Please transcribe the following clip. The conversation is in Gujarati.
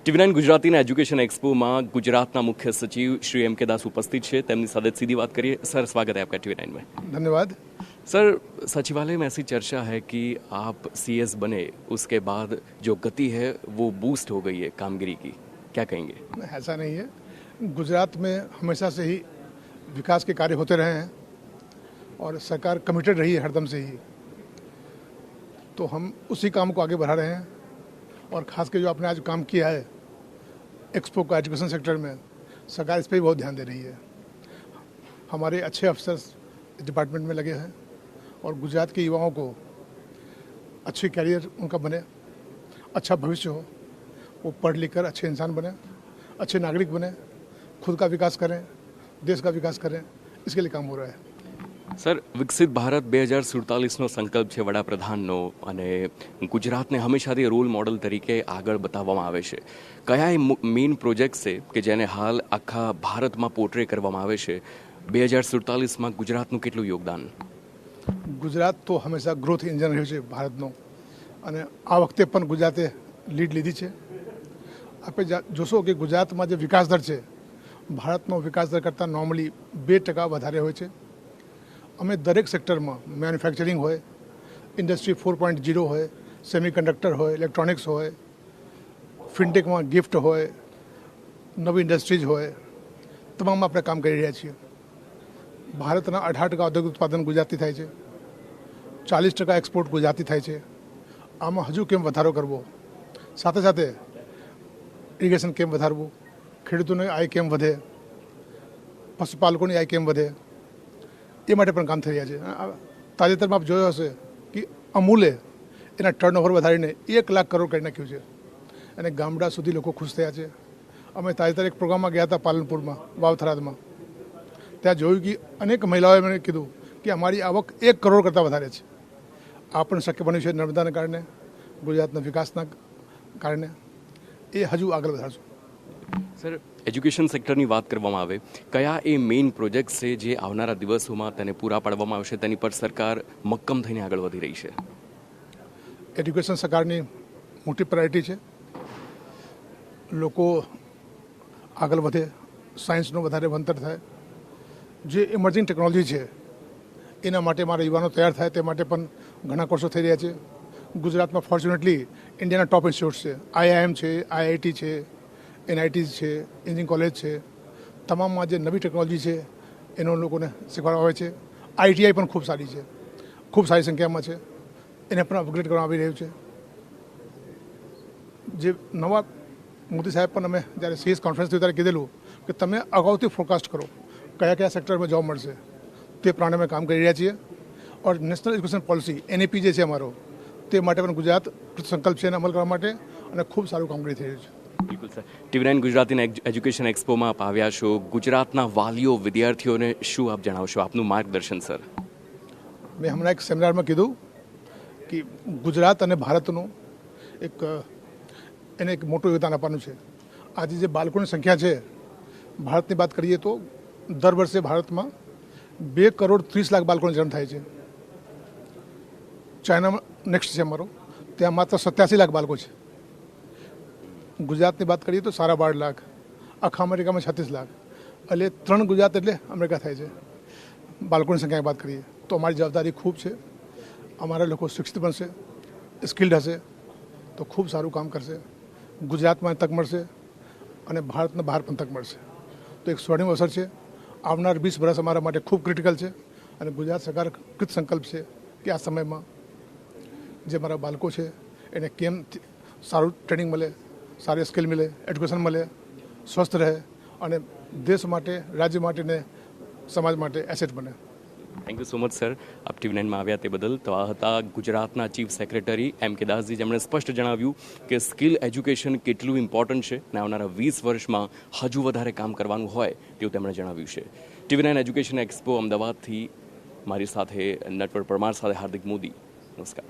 ટીવી9 ગુજરાતીના એજ્યુકેશન एक्सपो में गुजरात मुख्य सचिव श्री एम के दास उपस्थित है। તેમની સાથે सीधी बात करिए। सर, स्वागत है आपका टीवी9 में। धन्यवाद। सर, सचिवालय में ऐसी चर्चा है कि आप सीएस बने उसके बाद जो गति है वो बूस्ट हो गई है कामगिरी की, क्या कहेंगे? ऐसा नहीं है, गुजरात में हमेशा से ही विकास के कार्य होते रहे हैं और सरकार कमिटेड रही है हरदम से ही, तो हम उसी काम को आगे बढ़ा रहे हैं। और खास कर जो आपने आज काम किया है एक्सपो का एजुकेशन सेक्टर में, सरकार इस पर भी बहुत ध्यान दे रही है। हमारे अच्छे अफसर्स डिपार्टमेंट में लगे हैं और गुजरात के युवाओं को अच्छी कैरियर उनका बने, अच्छा भविष्य हो, वो पढ़ लिख कर अच्छे इंसान बने, अच्छे नागरिक बने, खुद का विकास करें, देश का विकास करें, इसके लिए काम हो रहा है। सर, विकसित भारत 2047નો સંકલ્પ છે વડાપ્રધાનનો અને ગુજરાતને હંમેશાથી રોલ મોડલ તરીકે આગળ બતાવવામાં આવે છે। કયા એ મેઇન પ્રોજેક્ટ છે કે જેને હાલ આખા ભારતમાં પોર્ટ્રે કરવામાં આવે છે? 2047માં ગુજરાતનું કેટલું યોગદાન? ગુજરાત તો હંમેશા ગ્રોથ એન્જિન રહ્યું છે ભારતનો અને આ વખતે પણ ગુજરાતે લીડ લીધી છે। આપણે જોશો કે ગુજરાતમાં જે વિકાસ દર છે ભારતનો વિકાસ દર કરતાં નોર્મલી 2% વધારે હોય છે। અમે દરેક સેક્ટરમાં મેન્યુફેક્ચરિંગ હોય, ઇન્ડસ્ટ્રી 4.0 હોય, સેમિકન્ડક્ટર હોય, ઇલેક્ટ્રોનિક્સ હોય, ફિનટેકમાં ગિફ્ટ હોય, નવી ઇન્ડસ્ટ્રીઝ હોય, તમામમાં આપણે કામ કરી રહ્યા છીએ। ભારતના 18% ઔદ્યોગિક ઉત્પાદન ગુજરાતથી થાય છે, 40% એક્સપોર્ટ ગુજરાતથી થાય છે। આમાં હજુ કેમ વધારો કરવો, સાથે સાથે ઇરિગેશન કેમ વધારવું, ખેડૂતોની આય કેમ વધે, પશુપાલકોની આય કેમ વધે, એ માટે પણ કામ થઈ રહ્યા છે। તાજેતરમાં આપ જોયો હશે કે અમૂલે એના ટર્નઓવર વધારીને 1 લાખ કરોડ કરી નાખ્યું છે અને ગામડા સુધી લોકો ખુશ થયા છે। અમે તાજેતર એક પ્રોગ્રામમાં ગયા હતા પાલનપુરમાં, વાવથરાદમાં, ત્યાં જોયું કે અનેક મહિલાઓએ મને કીધું કે અમારી આવક 1 કરોડ કરતાં વધારે છે। આ પણ શક્ય બન્યું છે નર્મદાના કારણે, ગુજરાતના વિકાસના કારણે। એ હજુ આગળ વધારશું। સર, એજ્યુકેશન સેક્ટરની વાત કરવામાં આવે, કયા એ મેઇન પ્રોજેક્ટ છે જે આવનારા દિવસોમાં તેને પૂરા પાડવામાં આવશે, તેની પર સરકાર મક્કમ થઈને આગળ વધી રહી છે? એજ્યુકેશન સરકારની મોટી પ્રાયોરિટી છે। લોકો આગળ વધે, સાયન્સનો વધારે ભણતર થાય, જે ઇમર્જિંગ ટેકનોલોજી છે એના માટે મારા યુવાનો તૈયાર થાય તે માટે પણ ઘણા કોર્સો થઈ રહ્યા છે। ગુજરાતમાં ફોર્ચ્યુનેટલી ઇન્ડિયાના ટોપ ઇન્સ્ટિટ્યૂટ્સ છે, IIM છે, IIT છે, NITs છે, એન્જિનિયરિંગ કોલેજ છે, તમામમાં જે નવી ટેકનોલોજી છે એનો લોકોને શીખવાડવામાં આવે છે। ITI પણ ખૂબ સારી છે, ખૂબ સારી સંખ્યામાં છે, એને પણ અપગ્રેડ કરવામાં આવી રહ્યું છે। જે નવા મોદી સાહેબ પણ અમે જ્યારે CS કોન્ફરન્સ થયું ત્યારે કીધેલું કે તમે અગાઉથી ફોરકાસ્ટ કરો કયા કયા સેક્ટરમાં જોબ મળશે, તે પ્રમાણે અમે કામ કરી રહ્યા છીએ। ઓર નેશનલ એજ્યુકેશન પોલિસી NEP જે છે અમારો, તે માટે પણ ગુજરાત સંકલ્પ છે એને અમલ કરવા માટે અને ખૂબ સારું કામગીરી થઈ રહ્યું છે। બિલકુલ સર, ટીવી9 ગુજરાતીના એજ્યુકેશન એક્સપોમાં આપ આવ્યા છો, ગુજરાતના વાલીઓ વિદ્યાર્થીઓને શું આપ જણાવશો, આપનું માર્ગદર્શન સર? મેં હમણાં એક સેમિનારમાં કીધું કે ગુજરાત અને ભારતનું એને એક મોટું યોગદાન આપવાનું છે। આજે જે બાળકોની સંખ્યા છે, ભારતની વાત કરીએ તો દર વર્ષે ભારતમાં 2.30 કરોડ બાળકોનો જન્મ થાય છે। ચાઇનામાં નેક્સ્ટ છે અમારો, ત્યાં માત્ર 87 લાખ બાળકો છે। ગુજરાતની વાત કરીએ તો 12.5 લાખ, આખા અમેરિકામાં 36 લાખ, એટલે 3 ગુજરાત એટલે અમેરિકા થાય છે બાળકોની સંખ્યાની વાત કરીએ તો। અમારી જવાબદારી ખૂબ છે। અમારા લોકો શિક્ષિત બનશે, સ્કિલ્ડ હશે તો ખૂબ સારું કામ કરશે, ગુજરાતમાં તક મળશે અને ભારતના બહાર પણ તક મળશે। તો એક સ્વર્ણિમ અવસર છે। આવનાર 20 વર્ષ અમારા માટે ખૂબ ક્રિટિકલ છે અને ગુજરાત સરકાર કૃત સંકલ્પ છે કે આ સમયમાં જે મારા બાળકો છે એને કેમ સારું ટ્રેનિંગ મળે, સારી સ્કિલ મળે, એજ્યુકેશન મળે, સ્વસ્થ રહે અને દેશ માટે, રાજ્ય માટે ને સમાજ માટે એસેટ બને। Thank you so much sir, આપ ટીવી9માં આવ્યા તે બદલ। તો આ હતા ગુજરાતના ચીફ સેક્રેટરી MK દાસજી, જેમણે સ્પષ્ટ જણાવ્યું કે સ્કિલ એજ્યુકેશન કેટલું ઇમ્પોર્ટન્ટ છે અને આવનારા 20 વર્ષમાં હજુ વધારે કામ કરવાનું હોય તેવું તેમણે જણાવ્યું છે। ટીવી9 એજ્યુકેશન એક્સપો અમદાવાદથી મારી સાથે નટવર પરમાર સાથે હાર્દિક મોદી, નમસ્કાર।